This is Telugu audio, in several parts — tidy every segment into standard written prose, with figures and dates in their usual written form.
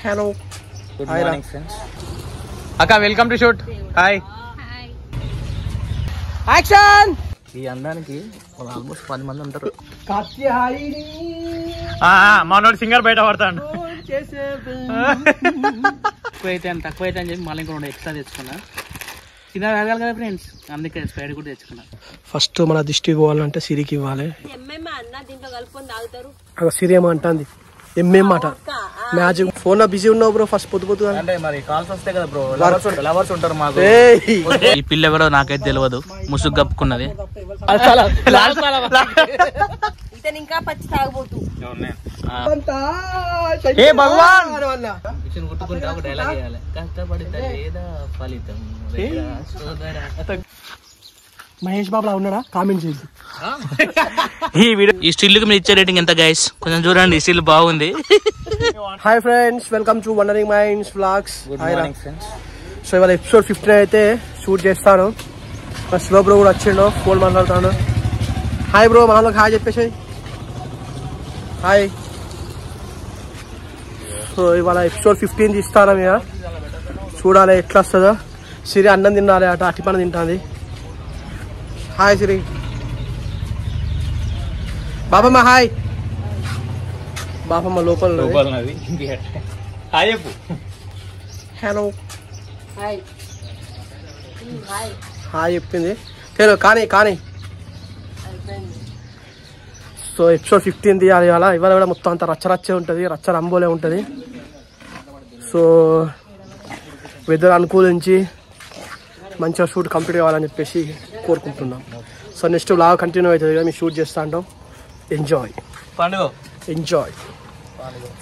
Hello good morning friends. అక్క welcome to shoot. Hi. Action. ఈ అందానికి ఆల్మోస్ట్ 10 మంది ఉంటారు. మనోడు సింగర్ బయట పడతాడు. ఎక్కువైతే అని తక్కువైతే అని చెప్పి మళ్ళీ ఇంకో ఎక్స్ట్రా తెచ్చుకున్నా. చిన్న అడగాలి కదా ఫ్రెండ్స్, అందుకే స్ప్రైట్ కూడా తెచ్చుకున్నా. ఫస్ట్ మన దిష్టి పోవాలంటే సిరికి ఇవ్వాలి. సిరి ఏమో అంటుంది ఎంఏం మాట మ్యాజిక్. ఫోన్ లో బిజీ ఉన్నావు బ్రో. ఫస్ట్ పొద్దు అంటే మరి కాల్స్ వస్తాయి కదా బ్రో. లవర్స్ ఉంటారు మాకు. ఈ పిల్ల ఎవరో నాకైతే తెలియదు, ముసుగు కప్పుకున్నది. ఇంకా పచ్చి తాగబోతు కుట్టుకుంటా ఒక డైలాగ్ వేయాలి. కష్టపడితే లేదా ఫలితం. మహేష్ బాబులా ఉన్నాడా? కామెంట్ చేయండి. ఈ వీడియో ఈ స్టిల్ కి మీరు ఇచ్చే రేటింగ్ ఎంత గైస్? కొంచెం చూడండి, ఈ స్టిల్ బాగుంది. Hi friends, welcome to wondering minds vlogs. Good morning friends. So ఇవాళ ఎపిసోడ్ 15 అయితే షూట్ చేస్తాను. శివ బ్రో కూడా వచ్చిండు, ఫోన్ మాట్లాడుతాను. హాయ్ బ్రో, మనలోకి హాయ్ చెప్పేసి. హాయ్. సో ఇవాళ ఎపిసోడ్ 15 తీస్తాను. ఇక చూడాలి ఎట్లా వస్తుందో. సిరి అన్నం తినాలి అట, అట్టిపన్న తింటుంది. హాయ్ సిరి. బాబమ్మ హాయ్. బాబమ్మ లోపల హలో హాయ్ చెప్పింది. కానీ కానీ సో ఎపిసోడ్ 15 తీయాలి ఇవాళ. ఇవాళ కూడా మొత్తం అంతా రచ్చరచ్చే ఉంటుంది, రచ్చ రంబోలే ఉంటుంది. సో వెదర్ అనుకూలించి మంచిగా షూట్ కంప్లీట్ కావాలని చెప్పేసి కోరుకుంటున్నాం. సో నెక్స్ట్ లాగా కంటిన్యూ అవుతుంది కదా, మేము షూట్ చేస్తా అంటాం. ఎంజాయ్ పండుగ ఎంజాయ్.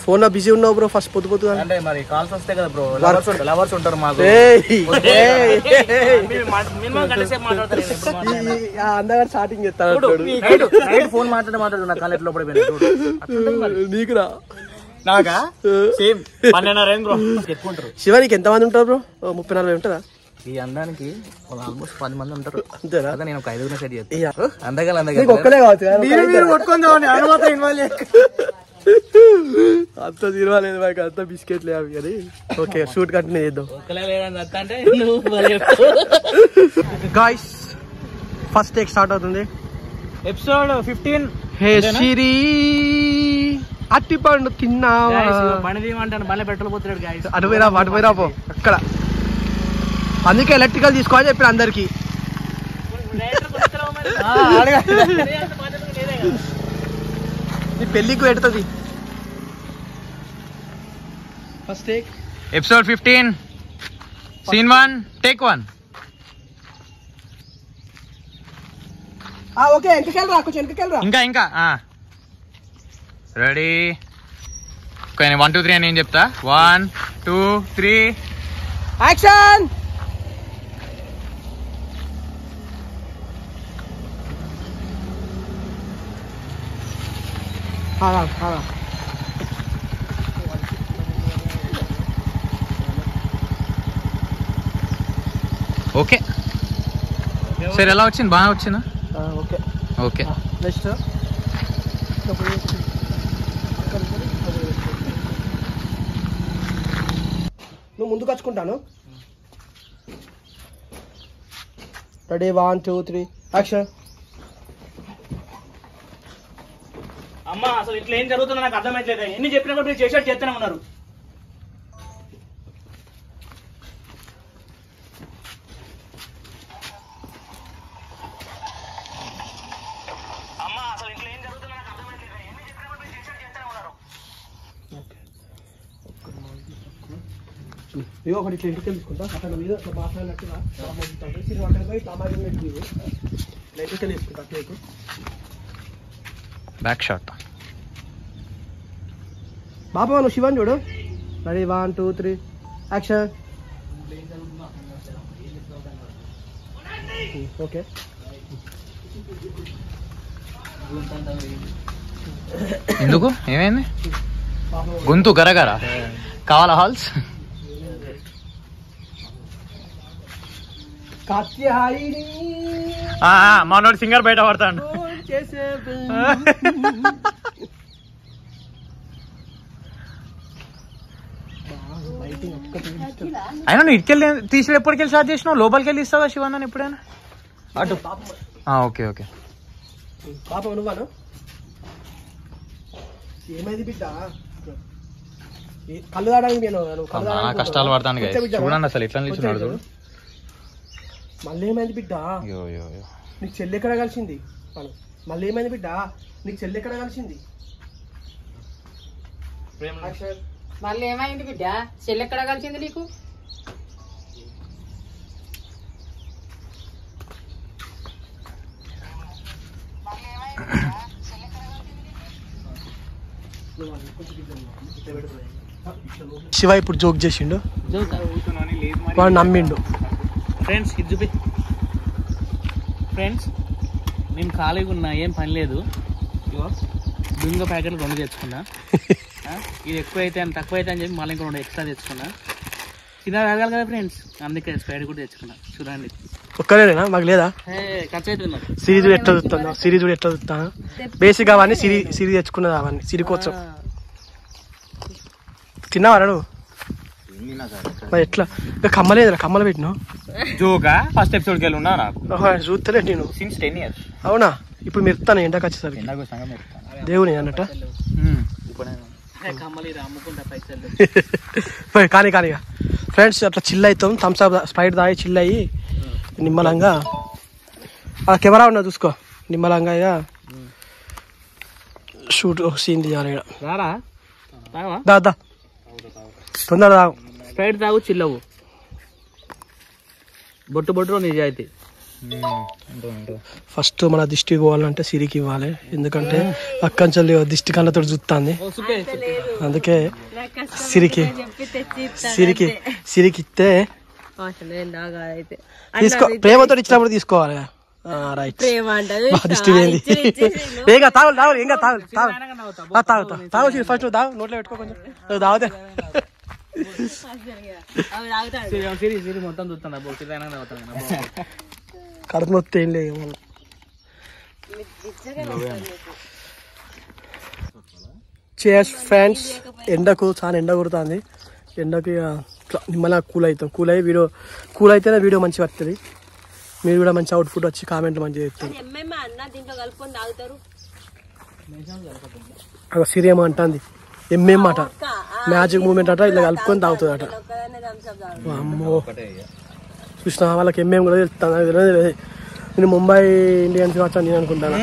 ఫోన్ లో బిజీ ఉన్నావు బ్రో. ఫస్ట్ పొద్దు అంటే మరి కాల్స్ వస్తాయి కదా బ్రో. లవర్స్ ఉంటారు మాకు. అందగా స్టార్టింగ్ చేస్తాను. ఫోన్ మాట్లాడుతున్నా కాలేజ్ లోపల నీకురా నాకా సేమ్ 12 బ్రో. ఎక్కువ ఉంటారు. శివానికి ఎంతమంది ఉంటారు బ్రో? 30-40 ఉంటుందా? ఈ అందానికి ఆల్మోస్ట్ 10 మంది ఉంటారు. అంతేనా? నేను ఒక 5 సెట్ చేస్తాను. నీకు ఒక్కలే కావచ్చు అంత తిరవాలేదు మాకు, అంత బిస్కెట్లే అవి. కానీ ఓకే, షూట్ కంటిన్యూ చేద్దాం. గాయ్స్ ఫస్ట్ టేక్ స్టార్ట్ అవుతుంది. ఎపిసోడ్ 15. హే సిరి అట్టి పండు తిన్నావా? పని తీయమంటాను, మళ్ళీ పెట్రోల్ పోతున్నాడు గాయస్. అటుపోయిరా పో అక్కడ. అందుకే ఎలక్ట్రికల్ తీసుకోవాలని చెప్పారు అందరికి. నీ పెళ్ళికి పెడుతుంది. First take episode 15 scene 1 take 1. Okay, వెనకకెళ్ళరా, కొంచెం వెనకకెళ్ళరా. ఇంకా రెడీ. 1 2 3 అని నేను చెప్తా. 1 2 3 యాక్షన్. ఓకే సరే, ఎలా వచ్చింది? బాగా వచ్చిందా? Okay okay. నెక్స్ట్ నువ్వు ముందుకు వచ్చుకుంటాను. Ready 1 2 3 action. అమ్మా అసలు ఇట్లా ఏం జరుగుతుందో నాకు అర్థమైతలేదు. ఎన్ని చెప్పినా కూడా మీరు చేసేట్టు చేస్తూనే ఉన్నారు. అమ్మా అసలు ఇట్లా ఏం జరుగుతుందో నాకు అర్థమైతలేదు. ఎన్ని చెప్పినా కూడా మీరు చేసేట్టు చేస్తూనే ఉన్నారు. ఇవి ఒకటి ఇట్లా ఇంటికి తీసుకుంటా. అక్కడ మీద మాట్లాడినట్టుగా అక్కడ పోయి టమాటో ఇంటికి తీసుకుంటా. Cake back shot. బాబా నువ్వు శివన్ చూడు. Ready 1 2 3 action. ఓకే ఎందుకు ఏమైంది? గొంతు గరగరా కావాలా? హాల్స్ మనోడు సింగర్ బయట పడతాడు. అయినా నువ్వు ఇటుకెళ్ళి తీసి ఎప్పటికెళ్ళి స్టార్ట్ చేసినావు లోపలికి వెళ్ళి ఇస్తావా శివన్న ఎప్పుడైనా అటు ఓకే ఓకే పాప నువ్వాను ఏమైంది బిడ్డ కళ్ళు తాడానికి కష్టాలు పడతాను చూడండి అసలు ఎట్లా నిల్చున్నాడు చూడు మళ్ళీ ఏమైంది బిడ్డ నీకు చెల్లి ఎక్కడ కలిసింది మళ్ళీ ఏమైంది బిడ్డ నీకు చెల్లి ఎక్కడ కలిసింది మళ్ళీ ఏమైంది బిడ్డ చెల్లి ఎక్కడ కలిసింది నీకు శివ ఇప్పుడు జోక్ చేసిండు వాడు నమ్మిండు ఫ్రెండ్స్ ఇది చూపి ఫ్రెండ్స్ నేను ఖాళీగా ఉన్నా ఏం పని లేదు ఇగో బింగో ప్యాకెట్లు 2 తెచ్చుకున్నా ఇది ఎక్కువ అయితే అని తక్కువ అయితే అని చెప్పి మళ్ళీ ఇంకో 2 ఎక్స్ట్రా తెచ్చుకున్నా చిన్న తాగాలి కదా ఫ్రెండ్స్ అందుకే స్ప్రైట్ కూడా తెచ్చుకున్నా చూడండి ఒక్కలేనా మాకు లేదా ఖర్చు అవుతుంది నాకు సిరీజ్ ఎట్లా చూస్తాను సిరీజ్ ఎట్లా చూస్తాను బేసిక్ అవన్నీ సిరి తెచ్చుకున్నది అవన్నీ సిరి కోసం తిన్నావారా నువ్వు మరి ఎట్లా ఇంకా కమ్మలేదురా కమ్మలు పెట్టినావు జోగా ఫస్ట్ ఎపిసోడ్కి వెళ్ళి ఉన్నా నాకు చూస్తలే నేను సిన్స్ 10 years అవునా ఇప్పుడు మెరుతాను ఎండకు వచ్చేసరికి దేవుని అన్నట్ట అమ్ముకుంటా పైసలు కానీ కానీ ఫ్రెండ్స్ అట్లా చిల్ అవుతాం థమ్స్ అప్ స్ప్రైట్ తాగి చిల్ అయ్యి నిమ్మలంగా ఆ కెమెరా ఉన్నా చూసుకో నిమ్మలంగా ఇక షూట్ సీన్ తీయాలి రారా దా తొందర తాగు స్ప్రైట్ తాగు చిల్లవు బొట్టు నిజాయితీ ఫస్ట్ మన దిష్టి పోవాలంటే సిరికి ఇవ్వాలి ఎందుకంటే అక్కంచెల్లి దిష్టి కళ్ళతో చూస్తుంది అందుకే సిరికి ఇస్తే తీసుకో ప్రేమతో ఇచ్చినప్పుడు తీసుకోవాలి రైట్ దిష్టి పోయింది ఏంగా తాగు ఏంగా తాగు ఫస్ట్ నువ్వు తాగు నోట్లో పెట్టుకో కొంచెం నువ్వు తాగుతా మొత్తం చూస్తాను కడుపు నొత్తి ఏం లేదు చేస్ ఫ్రెండ్స్ ఎండకు చాలా ఎండ కొడుతుంది ఎండకు నిమ్మలా కూల్ అవుతాం కూల్ అయితేనే వీడియో మంచిగా వస్తుంది మీరు కూడా మంచి అవుట్పుట్ వచ్చి కామెంట్లు మంచిగా చెప్తారు సిరియం అంటుంది ఎంఎం అట మ్యాజిక్ మూమెంట్ అట ఇలా కలుపుకొని తాగుతుంది అట అమ్మో చూసిన వాళ్ళకి ఎంఎం కూడా తెలుస్తాను నేను ముంబై ఇండియన్స్ వచ్చాను నేను అనుకుంటాను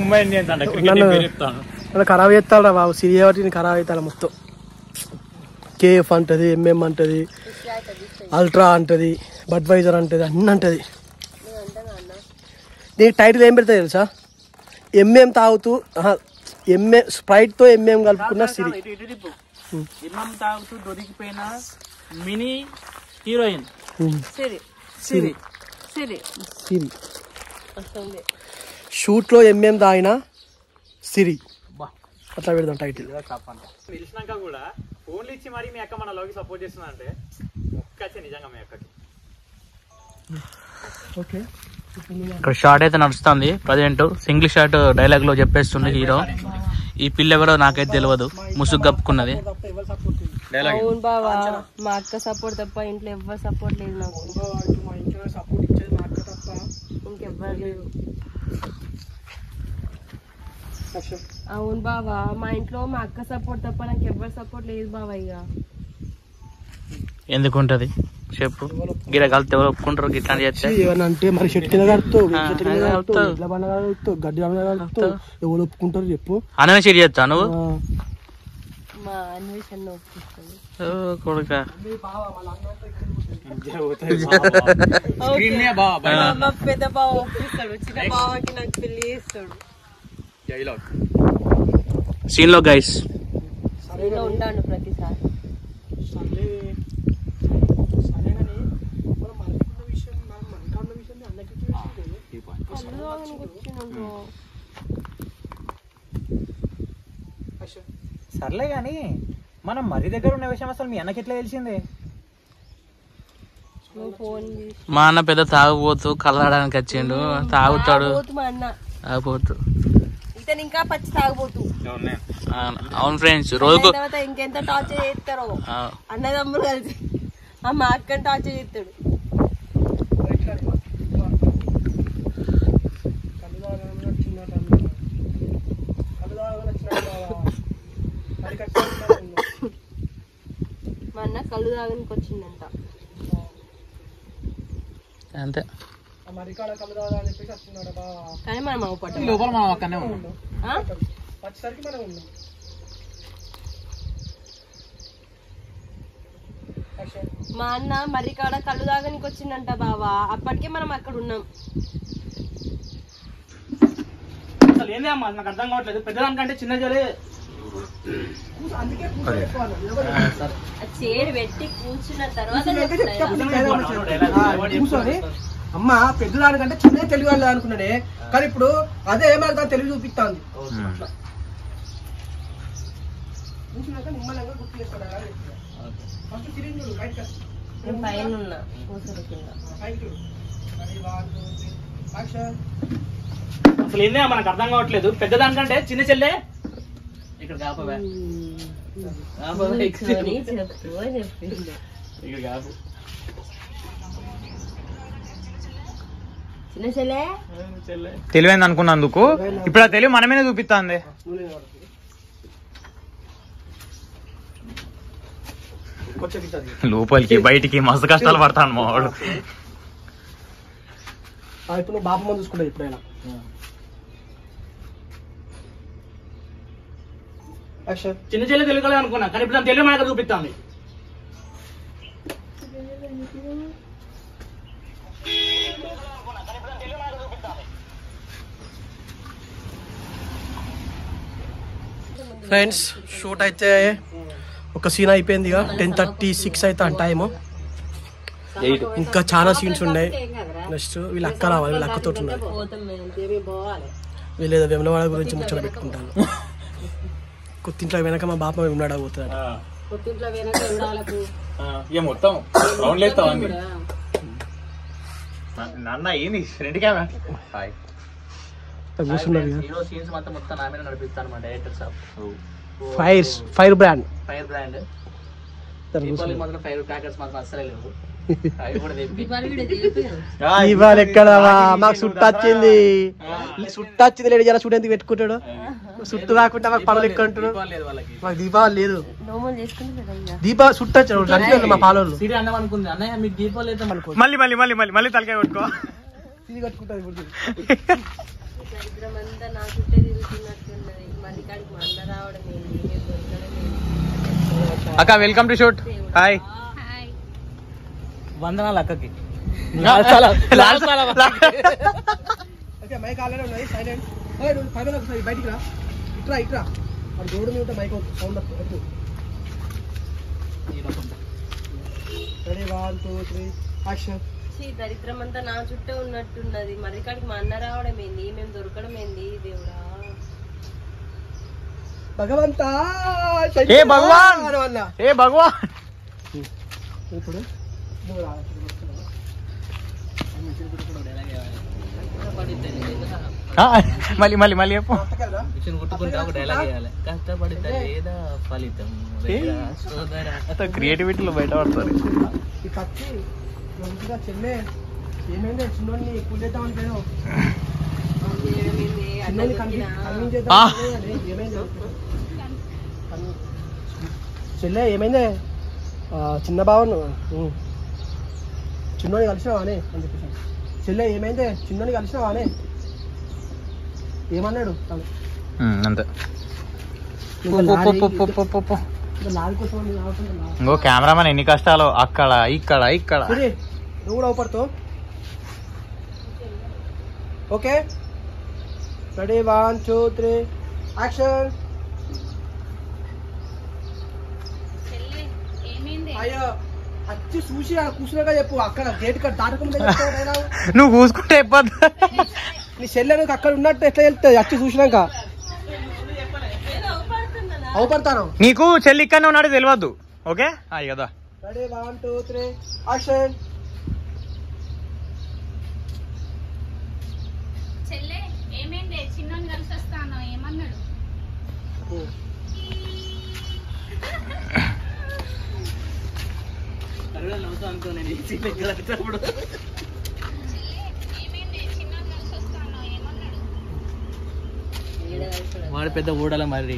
ముంబై ఇండియన్స్ నన్ను ఖరాబ్ చేస్తాను రా బాబు సిరియా వాటి ఖరాబ్ అవుతాను మొత్తం కేఎఫ్ అంటది ఎంఎం అంటది అల్ట్రా అంటది బడ్వైజర్ అంటది అన్నీ అంటది దీనికి టైటిల్ ఏం పెడతా తెలుసా ఎంఎం తాగుతూ ఎంఎం స్ప్రైట్ తో ఎంఎం కలుపుకున్న సిరి తాగుతూ దొరికిపోయిన మినీ హీరోయిన్ సిరి షూట్ లో ఎంఎం తాగిన సిరి అట్లా పెడదాం టైటిల్ తెలిసినాక కూడా ఫోన్లు ఇచ్చి మరి మీ అక్క మనలోకి సపోర్ట్ చేస్తున్నా అంటే ఒక్కచ్చే నిజంగా మీ అక్కకి ఓకే ఇక్కడ షార్ట్ అయితే నడుస్తుంది ప్రజెంట్ సింగిల్ షాట్ డైలాగ్ లో చెప్పేస్తుంది హీరో ఈ పిల్ల ఎవరో నాకైతే తెలియదు ముసుగు కప్పుకున్నది అవును బావా మా అక్క సపోర్ట్ తప్ప ఇంట్లో ఎవ్వరు సపోర్ట్ లేదు నాకు ఇంకెవ్వరు లేదు అవును బావా మా ఇంట్లో మా అక్క సపోర్ట్ తప్ప నాకు ఎవ్వరు సపోర్ట్ లేదు బావా ఇక ఎందుకుంటది చెప్పు గిడ కలితే ఎవరు ఒప్పుకుంటారు గిట్లా చేస్తే అంటే మరి చెట్టు కింద కడుతావు గడ్డి కడుతావు ఎవరు ఒప్పుకుంటారు చెప్పు అనవే షేర్ చేస్తా నువ్వు మా అన్వేషణ ఒప్పుకుంటుంది కొడుక మా పెద్ద బావ ఒప్పిస్తాడు చిన్న బావకి నాకు పెళ్లి చేస్తాడు సీన్ లో గైస్ ఉంటాను ప్రతిసారి సర్లే గాని మనం మరి దగ్గర ఉన్న విషయం అసలు మీ అన్నకి ఎట్లా తెలిసిందే మా అన్న పెద్ద తాగుపోతూ కళ్ళడానికి వచ్చిండు తాగుతాడు తాగుపోతూ ఇతను ఇంకా పచ్చి తాగుపోతూ అవును ఫ్రెండ్స్, రోజుకు తర్వాత ఇంకెంత టార్చర్ చేస్తారో అన్నదమ్ములు కలిసి. మా అక్కని టార్చర్ చేస్తాడు. మా అన్న కళ్ళు తాగడానికి వచ్చిందంట అంతే. కానీ మనం అవపడ్డాం. లోపల మనం అక్కడనే ఉన్నాం. మా అన్న మర్రికాడ కళ్ళు తాగడానికి వచ్చిందంట బావా. అప్పటికే మనం అక్కడ ఉన్నాం. అసలు ఏంది అమ్మా, నాకు అర్థం కావట్లేదు. పెద్దదానికంటే చిన్న జరే చేరు పెట్టి కూర్చున్న తర్వాత కూర్చొని అమ్మ పెద్దదానికంటే చిన్న తెలుగు వాళ్ళు అనుకున్నాడే, కానీ ఇప్పుడు అదే ఏమైనా తెలుగు చూపిస్తాంది. కూర్చున్నాక నిమ్మలంగా గుర్తు చేసుకోవడం. ఫస్ట్ సిరింజ్ చూడు బయటకు. పైన ఉన్నా కూర్చొని కింద. అసలు ఏంది మనకు అర్థం కావట్లేదు. పెద్దదానికంటే చిన్న చెల్లె ఇక్కడ కాపవే ఇక్కడ కాపు. చిన్న చెల్లె తెలివైంది అనుకున్నందుకు ఇప్పుడు ఆ తెలివి మన మీద చూపిస్తుంది. లోపలికి బయటికి మస్తు కష్టాలు పడతాను మా వాడు. ఇప్పుడు నువ్వు బాపమ్మ చూసుకుంటావు ఎప్పుడైనా. చిన్న చెల్లె తెలుగు అనుకున్నా, కానీ ఇప్పుడు తెలుగు మనకు చూపిస్తాంది. ఫ్రెండ్స్ షూట్ అయితే ఒక సీన్ అయిపోయింది. ఇక 10:36 అయితే అంట టైము. ఇంకా చాలా సీన్స్ ఉన్నాయి. నెక్స్ట్ వీళ్ళ అక్క రావాలి, వీళ్ళ అక్కతో ఉన్నారు. వీళ్ళేదో వెమలవాడ గురించి ముచ్చట పెట్టుకుంటాను. కొత్తింట్లో వెనక మా బాప ఉన్నాడా పోతున్నాడు. మొత్తం నాన్న ఏంది ఫ్రెండ్ కెమెరా కూర్చున్నారు. సీన్స్ మొత్తం నా మీద నడిపిస్తాను మా డైరెక్టర్ సాబ్. ఫైర్ బ్రాండ్ మాత్రం ఫైర్ ప్యాకెట్స్ మాత్రం అస్సలే లేవు. అవి కూడా ఇవాళ ఎక్కడ మాకు సుట్టు వచ్చింది. లేడు జర సుట్టు ఎందుకు పెట్టుకుంటాడు. సుట్టు రాకుండా మాకు పనులు ఎక్కువ అంటాడు. మాకు దీపావళి లేదు. దీపావళి సుట్టు వచ్చాడు మా పాలోళ్ళు. సిరి అన్నం అనుకుంది అన్నయ్య మీకు దీపావళి అయితే మనకు మళ్ళీ మళ్ళీ మళ్ళీ మళ్ళీ మళ్ళీ తలకాయ కొట్టుకో. ఇది కట్టుకుంటారు ఇప్పుడు. దరిద్రమంతా నా చుట్టే తిరుగుతున్నట్టున్నది. మళ్ళీ కాడికి మా అన్న రావడం ఏంటి, అక్క వెల్కమ్ టు షూట్. హాయ్ వందనాలు అక్కకి. ఓకే మైక్ ఆల్రెడీ ఉన్నది. సైలెంట్. ఫైనల్ ఒకసారి బయటికి రా. ఇట్రా ఇట్రా. అది రోడ్డు మీద మైక్ సౌండ్ వస్తుంది. Ready 1 2 3 action. దరిద్రమంతా నా చుట్టే ఉన్నట్టున్నది. మరి కాడికి మా అన్న రావడం ఏంది, మేము దొరకడం ఏంది దేవుడా. భగవంతా ఏ భగవాన్ ఏ భగవాన్. ఇప్పుడు మళ్ళీ మళ్ళీ మళ్ళీ చెప్పు. మిషన్ కుట్టుకుంటే ఒక డైలాగ్ వేయాలి. కష్టపడితే లేదా ఫలితం క్రియేటివిటీలో బయట పడతారు. ఈ పచ్చి మంచిగా చెల్లె ఏమైంది చిన్నోడిని పూజ చేద్దామని పోయాను. చిన్నోడిని ఏమైంది చెల్లె ఏమైందే చిన్న బావను చిన్నోని కలిసినావా అని చెప్పేసి. చెల్లె ఏమైందే చిన్నోని కలిసినావా అని ఏమన్నాడు తను. అంతే. లారీ కోసం ఇంకో కెమెరామెన్ ఎన్ని కష్టాలు అక్కడ ఇక్కడ ఇక్కడ. నువ్వు కూడా అవపడతావు. Okay ready 1 2 3 action. అయ్యో వచ్చి చూసి కూర్చున్నాక చెప్పు. అక్కడ గేట్ కట్ దాటకుండా నువ్వు కూసుకుంటే అయిపోద్ది. నీ చెల్లె అక్కడ ఉన్నట్టు ఎట్లా వెళ్తుంది వచ్చి చూసినాక. అవపడతాను. నీకు చెల్లి ఇక్కడనే ఉన్నాడు తెలియదు. ఓకే అయ్యి కదా. Ready 1 2 3 action. వాడు పెద్ద ఊడల మరి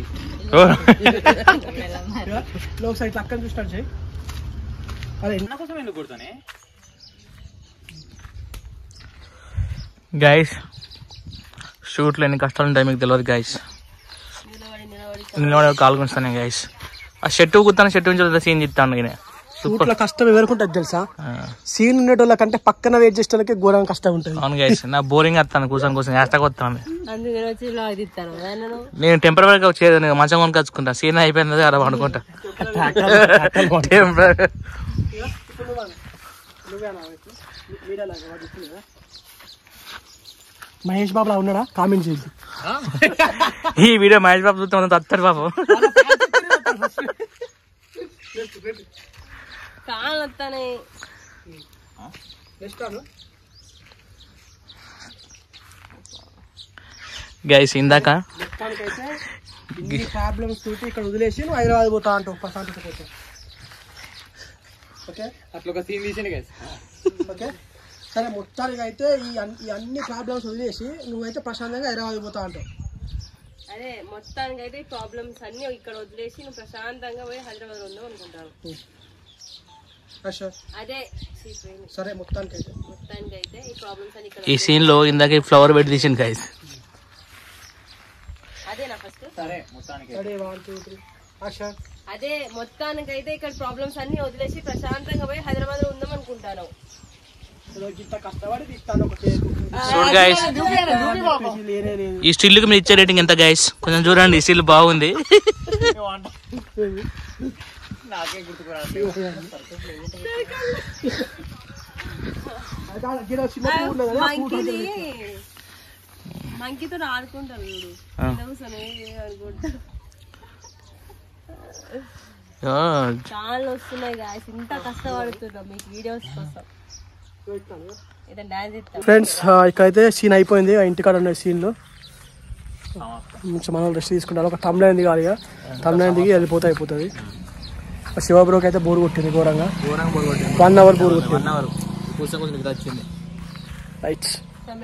ఒకసారి ఇట్లా అక్కని చూస్తాడు చేయి. అదే కోసం ఎందుకు కొడుతానే గైస్? షూట్లో ఎన్ని కష్టాలు ఉంటాయి మీకు తెలియదు గైస్. నిలబడి కాలుకొస్తాను గైస్. ఆ షర్టు కుత్తాను, షర్టు నుంచి సీన్ చెప్తాను. షూట్లో కష్టం ఎవరుకుంటుంది తెలుసా? సీన్ ఉండేటోళ్ళ కంటే పక్కన వెయిట్ చేసే వాళ్ళకి ఘోరంగా కష్టం ఉంటుంది. అవును గైస్, నా బోరింగ్ వస్తాను కూర్చొని కూర్చొని వేస్తాకు వస్తాను. నేను టెంపరీగా వచ్చేది మంచం కొనుకొచ్చుకుంటా. సీన్ అయిపోయింది అలా అనుకుంటా. మహేష్ బాబు లా ఉన్నాడా? కామెంట్ చేయండి. ఈ వీడియో మహేష్ బాబు చూస్తే తత్తడు బాబు. గైస్ ఇందాక ప్రాబ్లమ్స్ తోటి ఇక్కడ వదిలేసి నువ్వు హైదరాబాద్ పోతా అంటావు ప్రశాంతత కోసం. ఓకే, అట్లా ఒక సీన్ తీసిండు గైస్. ఓకే సరే, మొత్తానికి అయితే ఈ అన్ని ప్రాబ్లమ్స్ వదిలేసి నువ్వైతే ప్రశాంతంగా హైదరాబాద్ పోతా అంటావు. అదే మొత్తానికి అయితే ప్రాబ్లమ్స్ అన్ని ఇక్కడ వదిలేసి నువ్వు ప్రశాంతంగా పోయి హైదరాబాద్ లో ఉందాం అనుకుంటాను. అదే సరే, మొత్తానికి అయితే ఈ ప్రాబ్లమ్స్ అన్ని ఇక్కడ. ఈ సీన్ లో ఇందాక ఫ్లవర్ బెడ్ తీసిండు గైస్. అదేనా ఫస్ట్? సరే మొత్తానికి అదే మొత్తానికి అయితే ఇక్కడ ప్రాబ్లమ్స్ అన్ని వదిలేసి ప్రశాంతంగా పోయి హైదరాబాద్ లో ఉందాం అనుకుంటాను. చూడు గైస్, ఈ స్టిల్ కి మీరు ఇచ్చే రేటింగ్ ఎంత గైస్? కొంచెం చూడండి, ఈ స్టిల్ బాగుంది. మంకీతో ఆడుకుంటారు చూడు, చాలా వస్తున్నాయి గాయస్. ఇంత కష్టపడుతున్నాం మీకు వీడియోస్ కోసం. ఫ్రెండ్స్ ఇక్కడైతే సీన్ అయిపోయింది. ఇంటికాడ ఉన్న సీన్లు మనం రెస్ట్ తీసుకుంటారు. ఒక తమ్లైన్ దిగాలి, ఇక తమ్లైన్ దిగి వెళ్ళిపోతే అయిపోతుంది. శివబ్రోకి అయితే బోర్ కొట్టింది ఘోరంగా. 1 hour బోర్ కొట్టింది. కూర్చొని వచ్చింది. రైట్.